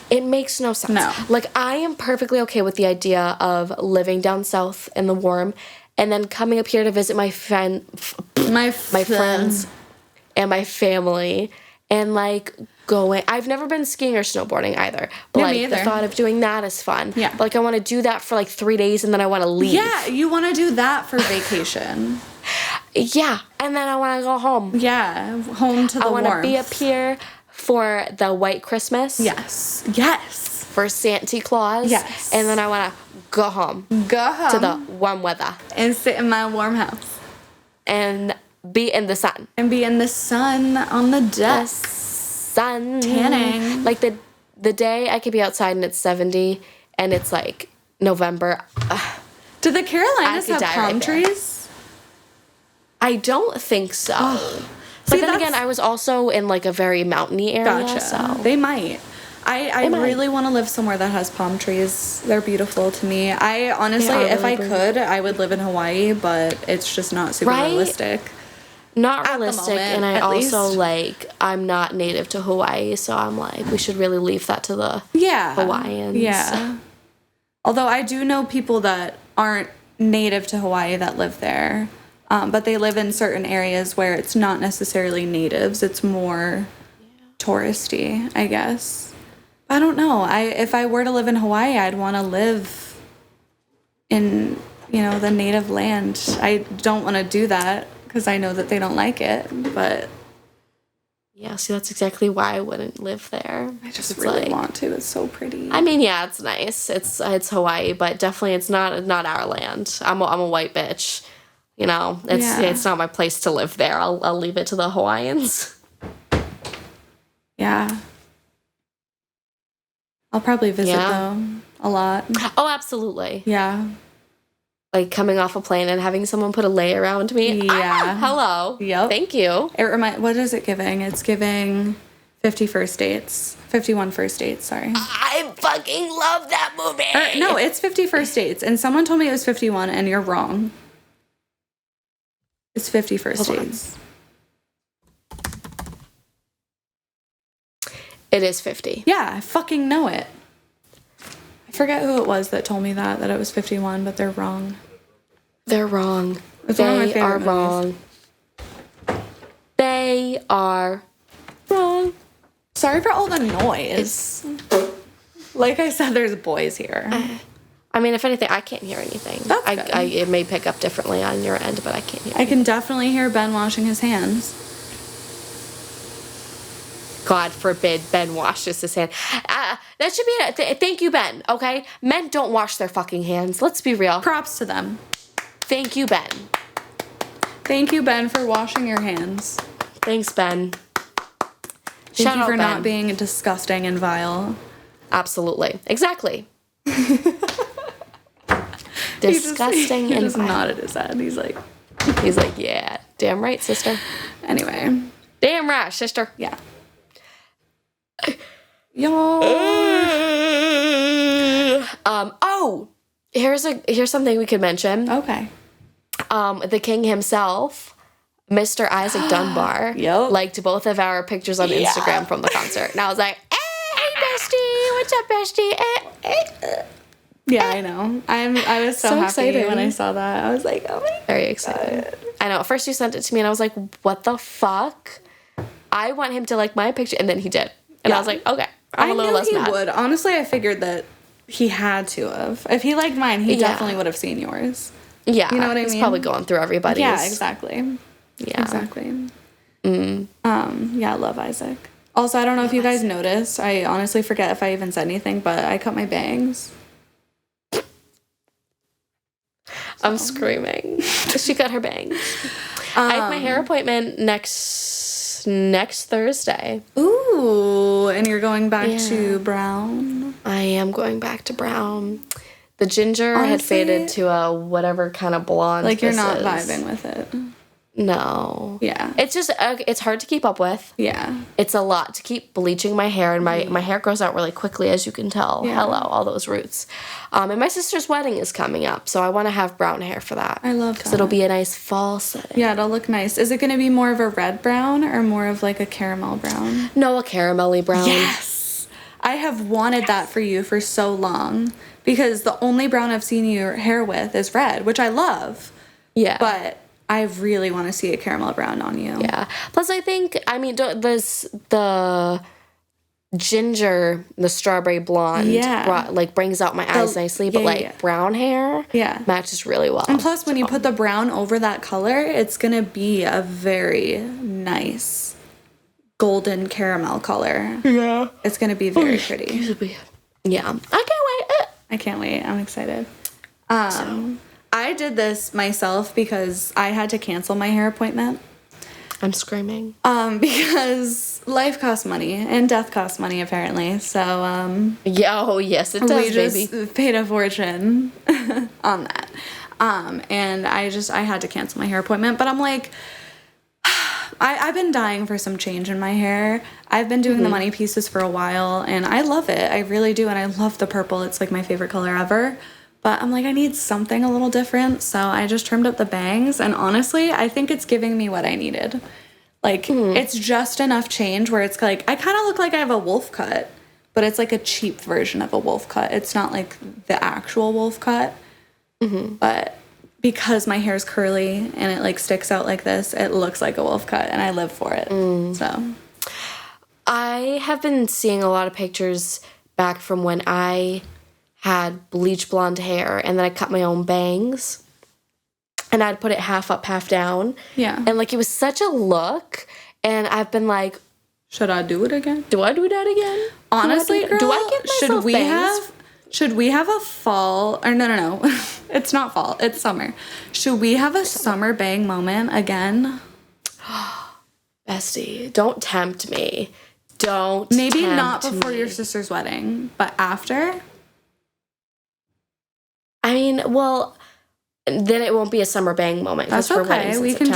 S2: It makes no sense.
S1: No.
S2: I am perfectly okay with the idea of living down south in the warm and then coming up here to visit my friends and my family and, going. I've never been skiing or snowboarding either. But, the thought of doing that is fun.
S1: Yeah.
S2: But, I want to do that for, 3 days and then I want to leave.
S1: Yeah, you want to do that for vacation.
S2: Yeah, and then I want to go home.
S1: Yeah, home to the warmth.
S2: I want to be up here for the white Christmas.
S1: Yes.
S2: For Santa Claus.
S1: Yes.
S2: And then I want to go home. To the warm weather.
S1: And sit in my warm house.
S2: And be in the sun.
S1: And be in the sun on the deck.
S2: Sun.
S1: Tanning.
S2: The day I could be outside and it's 70 and it's November.
S1: Do the Carolinas have palm trees?
S2: I don't think so. But then again, I was also in a very mountainy area.
S1: Gotcha.
S2: So.
S1: They might. I really want to live somewhere that has palm trees. They're beautiful to me. I honestly, if I could, I would live in Hawaii, but it's just not super realistic.
S2: Not realistic, and I also I'm not native to Hawaii, so I'm we should really leave that to the Hawaiians.
S1: Yeah. Although I do know people that aren't native to Hawaii that live there, but they live in certain areas where it's not necessarily natives. It's more touristy, I guess. I don't know. If I were to live in Hawaii, I'd want to live in, the native land. I don't want to do that because I know that they don't like it, but...
S2: Yeah, see, that's exactly why I wouldn't live there.
S1: I just really want to. It's so pretty.
S2: It's nice. It's Hawaii, but definitely it's not our land. I'm a white bitch. It's not my place to live there. I'll leave it to the Hawaiians.
S1: Yeah. I'll probably visit,
S2: Yeah.
S1: though, a lot.
S2: Oh, absolutely.
S1: Yeah.
S2: Like coming off a plane and having someone put a lei around me.
S1: Yeah.
S2: Hello.
S1: Yep.
S2: Thank you.
S1: What is it giving? It's giving 50 first dates. 51 first dates, sorry.
S2: I fucking love that movie.
S1: No, it's 50 first dates. And someone told me it was 51, and you're wrong. It's 50 first dates.
S2: It is 50.
S1: Yeah, I fucking know it. I forget who it was that told me that it was 51, but they're wrong.
S2: They're wrong.
S1: It's one of my
S2: They
S1: favorite
S2: are wrong. They are wrong.
S1: Sorry for all the noise. Like I said, there's boys here.
S2: I mean, if anything, I can't hear anything.
S1: That's good.
S2: It may pick up differently on your end, but I can't hear
S1: I can definitely hear Ben washing his hands.
S2: God forbid Ben washes his hand. That should be thank you, Ben, okay? Men don't wash their fucking hands. Let's be real.
S1: Props to them.
S2: Thank you, Ben.
S1: Thank you, Ben, for washing your hands.
S2: Thanks, Ben.
S1: Thank you for
S2: Ben.
S1: not being disgusting and vile.
S2: Absolutely. Exactly. Disgusting
S1: He
S2: and
S1: just
S2: vile.
S1: nodded his head. He's like,
S2: yeah, damn right, sister.
S1: anyway.
S2: Damn right, sister.
S1: Yeah. Yo.
S2: Here's something we could mention.
S1: Okay.
S2: The king himself, Mr. Isaac Dunbar,
S1: Yep.
S2: liked both of our pictures on Instagram from the concert. And I was like, hey, bestie, what's up, bestie?
S1: Yeah, I know. I was so happy
S2: excited
S1: when I saw that. I was like, oh my
S2: Very excited. I know. At first you sent it to me and I was like, what the fuck? I want him to like my picture. And then he did. And I was like, okay, I'm a little less mad.
S1: I would. Honestly, I figured that he had to have. If he liked mine, he definitely would have seen yours.
S2: Yeah.
S1: You know what I
S2: he's
S1: mean?
S2: probably going through everybody's.
S1: Yeah, exactly.
S2: Yeah.
S1: Exactly. Yeah, I love Isaac. Also, I don't know if you guys noticed. I honestly forget if I even said anything, but I cut my bangs.
S2: I'm screaming. She got her bangs. I have my hair appointment next Thursday.
S1: Ooh, and you're going back to brown?
S2: I am going back to brown. The ginger had
S1: Honestly,
S2: faded to a whatever kind of blonde.
S1: Like you're
S2: this
S1: not
S2: is.
S1: vibing with it.
S2: No.
S1: Yeah.
S2: It's just, it's hard to keep up with.
S1: Yeah.
S2: It's a lot to keep bleaching my hair, and my hair grows out really quickly, as you can tell.
S1: Yeah.
S2: Hello, all those roots. And my sister's wedding is coming up, so I want to have brown hair for that.
S1: I love that.
S2: Because it'll be a nice fall setting.
S1: Yeah, it'll look nice. Is it going to be more of a red brown or more of like a caramel brown?
S2: No, a caramelly brown.
S1: Yes. I have wanted that for you for so long because the only brown I've seen your hair with is red, which I love.
S2: Yeah.
S1: But I really want to see a caramel brown on you.
S2: Yeah. Plus, I think, I mean, the ginger, the strawberry blonde, brings out my eyes nicely, but brown hair matches really well.
S1: And plus, when you put the brown over that color, it's going to be a very nice golden caramel color. Yeah. It's going to be very pretty.
S2: Yeah. I can't wait.
S1: I can't wait. I'm excited. I did this myself because I had to cancel my hair appointment.
S2: I'm screaming.
S1: Because life costs money and death costs money apparently. So
S2: yes, it does,
S1: we just paid a fortune on that. And I had to cancel my hair appointment. But I'm like, I've been dying for some change in my hair. I've been doing the money pieces for a while, and I love it. I really do, and I love the purple. It's like my favorite color ever. But I'm like, I need something a little different, so I just trimmed up the bangs, and honestly, I think it's giving me what I needed. Like, it's just enough change where it's like, I kind of look like I have a wolf cut, but it's like a cheap version of a wolf cut. It's not like the actual wolf cut, but because my hair's curly and it like sticks out like this, it looks like a wolf cut, and I live for it. So
S2: I have been seeing a lot of pictures back from when I had bleach blonde hair, and then I cut my own bangs, and I'd put it half up, half down.
S1: Yeah.
S2: And like, it was such a look, and I've been like,
S1: should I do it again?
S2: do I do that again?
S1: Honestly, girl,
S2: do I give myself bangs?
S1: Should we have a fall, or no, it's not fall, it's summer. Should we have a summer bang moment again?
S2: Bestie, don't tempt me. Don't
S1: Maybe not
S2: tempt
S1: before
S2: me.
S1: your sister's wedding, but after?
S2: I mean, well, then it won't be a summer bang moment.
S1: That's okay. We can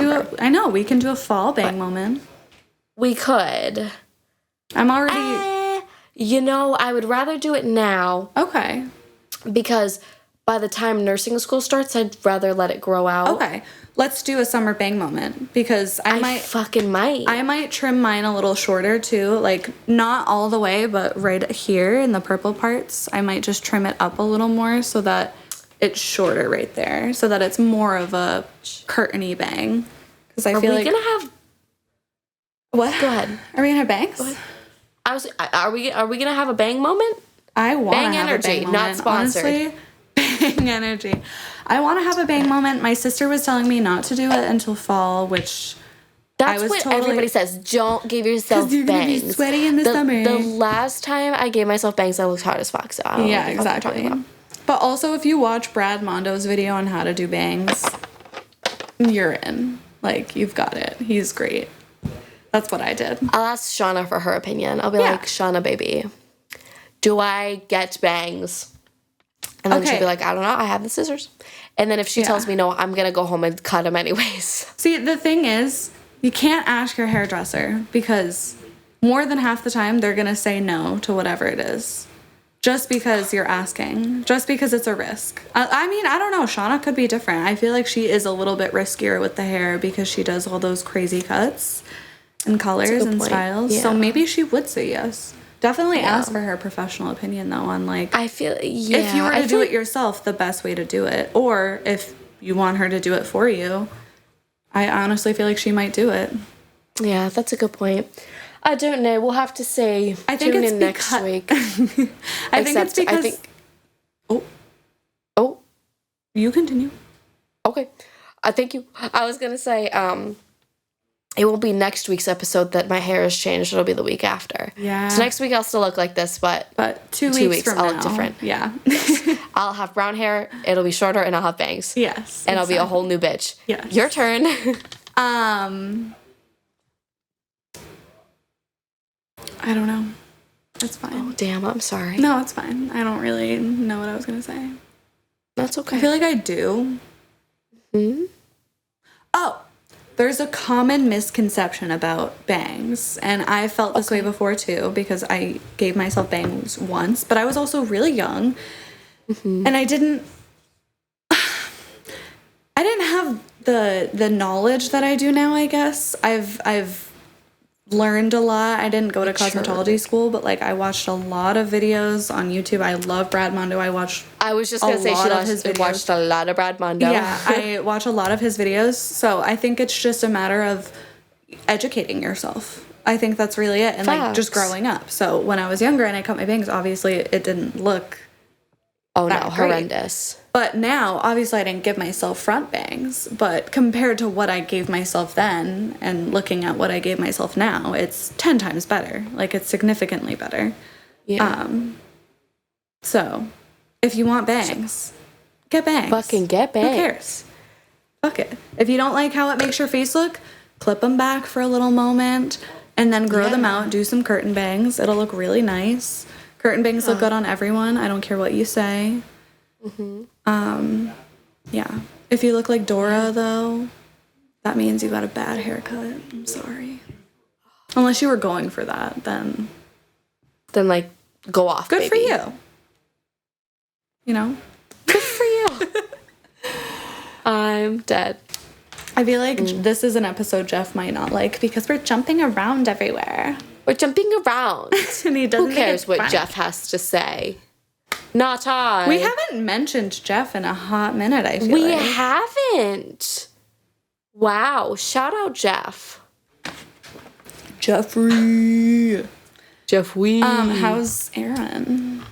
S1: we can do a fall bang moment.
S2: We could.
S1: I'm already...
S2: I would rather do it now.
S1: Okay.
S2: Because by the time nursing school starts, I'd rather let it grow out.
S1: Okay. Let's do a summer bang moment because I might trim mine a little shorter too, like not all the way, but right here in the purple parts, I might just trim it up a little more so that it's shorter right there, so that it's more of a curtainy bang. Because I feel like...
S2: Are we gonna have...
S1: What?
S2: Go ahead.
S1: Are we gonna have bangs?
S2: Are we gonna have a bang moment?
S1: I want to have
S2: energy,
S1: a bang moment.
S2: not sponsored.
S1: Honestly, bang energy. I want to have a bang moment. My sister was telling me not to do it until fall, which
S2: that's what everybody says. Don't give yourself bangs.
S1: You're gonna be sweaty in the summer.
S2: The last time I gave myself bangs, I looked hot as fuck. So I don't know what I'm talking about.
S1: But also, if you watch Brad Mondo's video on how to do bangs, you're in. Like, you've got it. He's great. That's what I did.
S2: I'll ask Shauna for her opinion. I'll be like, Shauna, baby, do I get bangs? And then she'll be like, I don't know. I have the scissors. And then if she tells me no, I'm going to go home and cut them anyways.
S1: See, the thing is, you can't ask your hairdresser because more than half the time they're going to say no to whatever it is. Just because you're asking. Just because it's a risk. I mean, I don't know. Shauna could be different. I feel like she is a little bit riskier with the hair because she does all those crazy cuts and colors and styles. Yeah. So maybe she would say yes. Definitely ask for her professional opinion, though, on, like...
S2: I feel...
S1: if you were to do it yourself, the best way to do it. Or if you want her to do it for you, I honestly feel like she might do it.
S2: Yeah, that's a good point. I don't know. We'll have to see.
S1: I think it's next week. I think it's because... Oh. You continue.
S2: Okay. Thank you. I was going to say... it won't be next week's episode that my hair has changed. It'll be the week after.
S1: Yeah.
S2: So next week I'll still look like this, but
S1: 2 weeks from
S2: I'll
S1: now.
S2: look different.
S1: Yeah.
S2: Yes. I'll have brown hair. It'll be shorter, and I'll have bangs.
S1: Yes.
S2: And I'll be a whole new bitch.
S1: Yes.
S2: Your turn.
S1: I don't know. It's fine.
S2: Oh damn! I'm sorry.
S1: No, it's fine. I don't really know what I was gonna say.
S2: That's okay.
S1: I feel like I do. Oh. There's a common misconception about bangs, and I felt this way before too because I gave myself bangs once, but I was also really young, and I didn't have the knowledge that I do now. I guess I've learned a lot. I didn't go to cosmetology school, but like I watched a lot of videos on YouTube. I love Brad Mondo. I was just gonna say she
S2: watched a lot of Brad Mondo.
S1: Yeah, I watch a lot of his videos. So I think it's just a matter of educating yourself. I think that's really it, and like just growing up. So when I was younger and I cut my bangs, obviously it didn't look
S2: horrendous.
S1: But now, obviously, I didn't give myself front bangs. But compared to what I gave myself then, and looking at what I gave myself now, it's 10 times better. Like, it's significantly better.
S2: Yeah.
S1: So, if you want bangs, get bangs.
S2: Fucking get bangs.
S1: Who cares? Fuck it. If you don't like how it makes your face look, clip them back for a little moment, and then grow them out. Do some curtain bangs. It'll look really nice. Curtain bangs look good on everyone. I don't care what you say. Yeah. If you look like Dora, though, that means you got a bad haircut. I'm sorry. Unless you were going for that, then
S2: like, go off,
S1: good
S2: baby.
S1: for you. You know?
S2: Good for you. I'm dead.
S1: I feel like this is an episode Jeff might not like because we're jumping around everywhere.
S2: We're jumping around.
S1: And he doesn't.
S2: Who cares what Jeff has to say? Not I.
S1: We haven't mentioned Jeff in a hot minute, I feel like.
S2: We haven't. Wow. Shout out Jeff.
S1: Jeffrey.
S2: How's
S1: Aaron?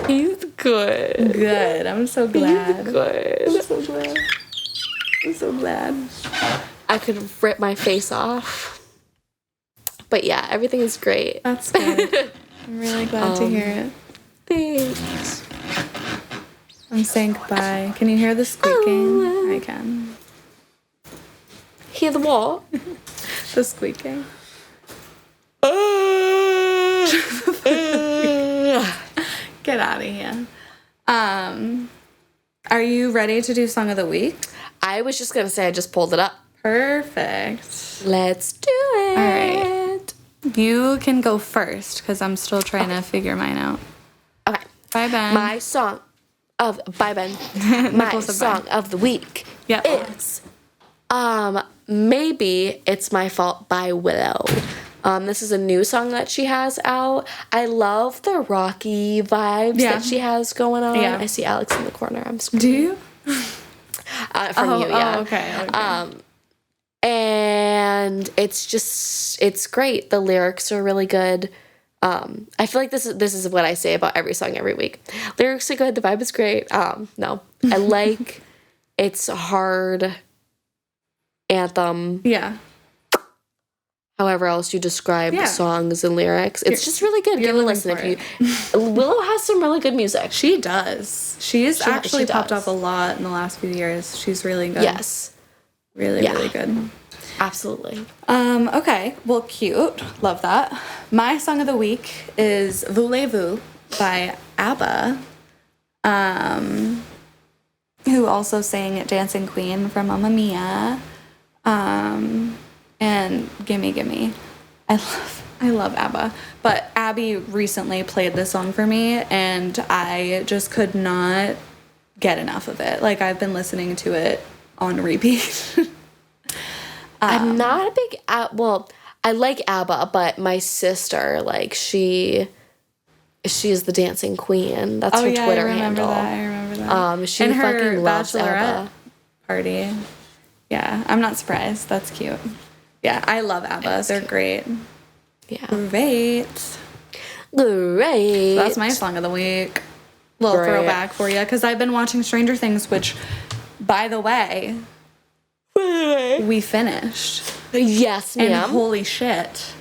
S2: He's good.
S1: Good. I'm so glad.
S2: He's good.
S1: I'm so glad.
S2: I could rip my face off. But yeah, everything is great.
S1: That's good. I'm really glad to hear it.
S2: Thanks.
S1: I'm saying goodbye. Can you hear the squeaking? I can.
S2: Hear the what?
S1: The squeaking. Get out of here. Are you ready to do Song of the Week?
S2: I was just going to say I just pulled it up.
S1: Perfect.
S2: Let's do it.
S1: All right. You can go first because I'm still trying to figure mine out.
S2: Okay.
S1: Bye, Ben.
S2: My song of bye, Ben. My song of the week is Maybe It's My Fault by Willow. This is a new song that she has out. I love the rocky vibes that she has going on. Yeah. I see Alex in the corner. I'm screaming.
S1: Do you?
S2: From you, yeah.
S1: Oh, okay.
S2: And it's great. The lyrics are really good. I feel like this is what I say about every song every week. Lyrics are good. The vibe is great. No, I like it's a hard anthem.
S1: Yeah.
S2: However else you describe songs and lyrics, it's just really good. Give it a listen. Willow has some really good music.
S1: She does. She's actually popped up a lot in the last few years. She's really good.
S2: Yes.
S1: Really good.
S2: Absolutely.
S1: Okay. Well, cute. Love that. My song of the week is Voulez-Vous by ABBA, who also sang Dancing Queen from Mamma Mia, and Gimme Gimme. I love ABBA. But Abby recently played this song for me, and I just could not get enough of it. Like, I've been listening to it on repeat.
S2: I'm not a big I like ABBA, but my sister, like, she is the dancing queen. That's her Twitter handle.
S1: I remember that.
S2: She
S1: and her
S2: fucking loves
S1: bachelorette
S2: ABBA
S1: party. Yeah, I'm not surprised. That's cute. Yeah, I love ABBA. They're great.
S2: Yeah.
S1: Great.
S2: So
S1: that's my song of the week. Little throwback for you, because I've been watching Stranger Things, which, by the way, we finished.
S2: Yes, ma'am.
S1: And holy shit.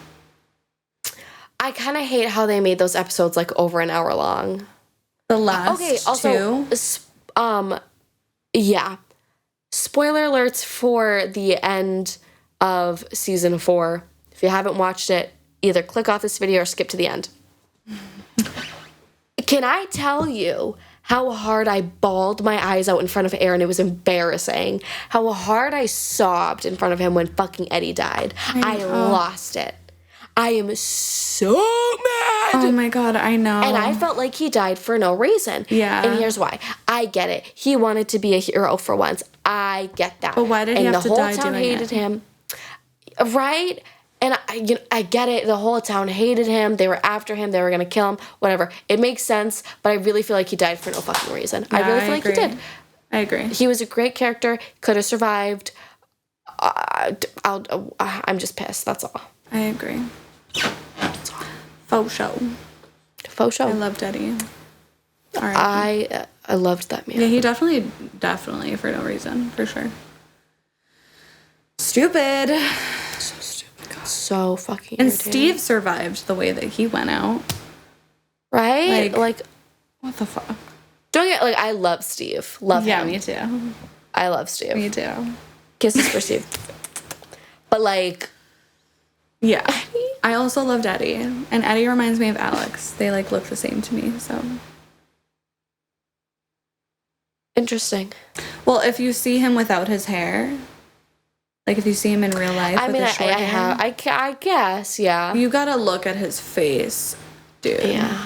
S2: I kind of hate how they made those episodes like over an hour long.
S1: The last two?
S2: Yeah. Spoiler alerts for the end of season 4. If you haven't watched it, either click off this video or skip to the end. Can I tell you how hard I bawled my eyes out in front of Aaron? It was embarrassing. How hard I sobbed in front of him when fucking Eddie died. I lost it. I am so mad.
S1: Oh my God, I know.
S2: And I felt like he died for no reason.
S1: Yeah.
S2: And here's why. I get it. He wanted to be a hero for once. I get that.
S1: But why did he have to die doing it?
S2: And the whole town hated him. Right? And I get it. The whole town hated him. They were after him. They were going to kill him. Whatever. It makes sense. But I really feel like he died for no fucking reason.
S1: Yeah,
S2: I really feel like he did.
S1: I agree.
S2: He was a great character. Could have survived. I'm just pissed. That's all.
S1: I agree. Faux show.
S2: Faux show.
S1: I loved Eddie.
S2: I loved that man.
S1: Yeah, he definitely for no reason, for sure. Stupid.
S2: So stupid. God. So fucking
S1: And
S2: irritating.
S1: Steve survived the way that he went out.
S2: Right? Like
S1: what the fuck?
S2: Don't get I love Steve. Love him.
S1: Yeah, me too.
S2: I love Steve.
S1: Me too.
S2: Kisses for Steve. But
S1: yeah. I also loved Eddie. And Eddie reminds me of Alex. They look the same to me, so.
S2: Interesting.
S1: Well, if you see him without his hair, if you see him in real life with his short hair.
S2: I guess, yeah.
S1: You gotta look at his face, dude.
S2: Yeah.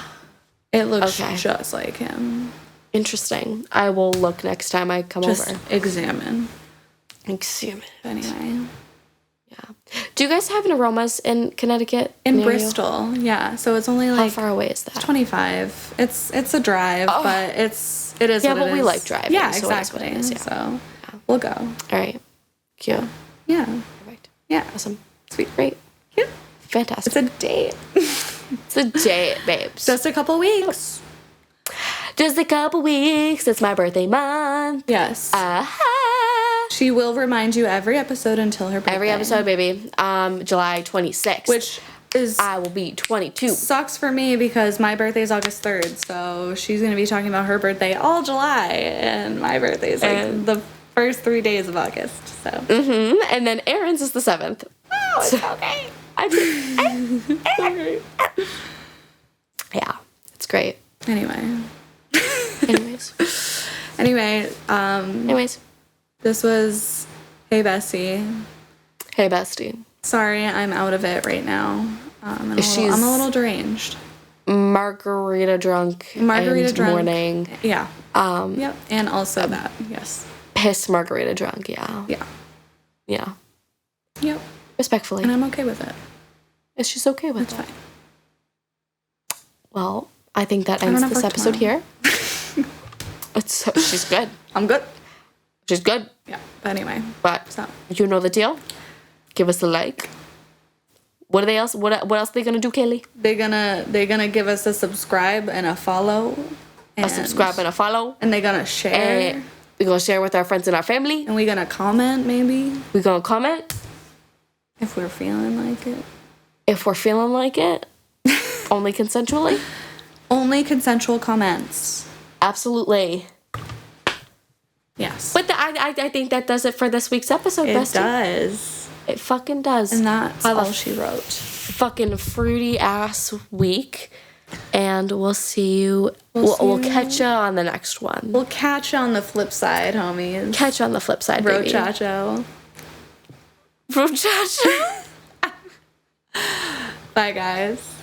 S1: It looks just like him.
S2: Interesting. I will look next time I come over.
S1: Examine.
S2: Anyway. Yeah. Do you guys have an Aromas in Connecticut?
S1: In Bristol, yeah. So it's only
S2: how far away is that?
S1: 25. It's a drive, but it is. Yeah,
S2: but we like driving.
S1: Yeah,
S2: so
S1: exactly.
S2: It is, yeah.
S1: So we'll go.
S2: All right. Cute.
S1: Yeah.
S2: Perfect.
S1: Yeah.
S2: Awesome.
S1: Sweet.
S2: Great.
S1: Yeah.
S2: Fantastic.
S1: It's a date.
S2: It's a date, babes.
S1: Just a couple weeks.
S2: Just a couple weeks. It's my birthday month.
S1: Yes.
S2: Uh-huh.
S1: She will remind you every episode until her birthday.
S2: Every episode, baby. July 26th.
S1: Which is...
S2: I will be 22.
S1: Sucks for me because my birthday is August 3rd. So she's going to be talking about her birthday all July. And my birthday is the first 3 days of August. So.
S2: Mm-hmm. And then Erin's is the 7th.
S1: it's okay.
S2: Yeah, it's great.
S1: Anyway.
S2: Anyways.
S1: Anyways. This was Hey Bestie.
S2: Hey Bestie.
S1: Sorry, I'm out of it right now. I'm a little deranged.
S2: Margarita drunk. Mourning.
S1: Yeah. Yep. And also that. Yes.
S2: Piss margarita drunk. Yeah.
S1: Yeah.
S2: Yeah.
S1: Yep.
S2: Respectfully.
S1: And I'm okay with it.
S2: It's just okay with it.
S1: That's fine.
S2: Well, I think that ends this episode here. She's good.
S1: I'm good.
S2: She's good.
S1: Yeah. But anyway.
S2: You know the deal. Give us a like. What else are they gonna do, Caleigh?
S1: They're gonna give us a subscribe and a follow.
S2: A subscribe and a follow.
S1: And they're gonna share.
S2: And we're gonna share with our friends and our family.
S1: And we're gonna comment maybe.
S2: We're gonna comment.
S1: If we're feeling like it.
S2: Only consensually.
S1: Only consensual comments.
S2: Absolutely.
S1: Yes.
S2: But I think that does it for this week's episode, Bestie.
S1: It does.
S2: It fucking does.
S1: And that's all she wrote.
S2: Fucking fruity ass week. And we'll see you. We'll catch you on the next one.
S1: We'll catch you on the flip side, homies.
S2: Catch you on the flip side, baby.
S1: Brochacho. Bye, guys.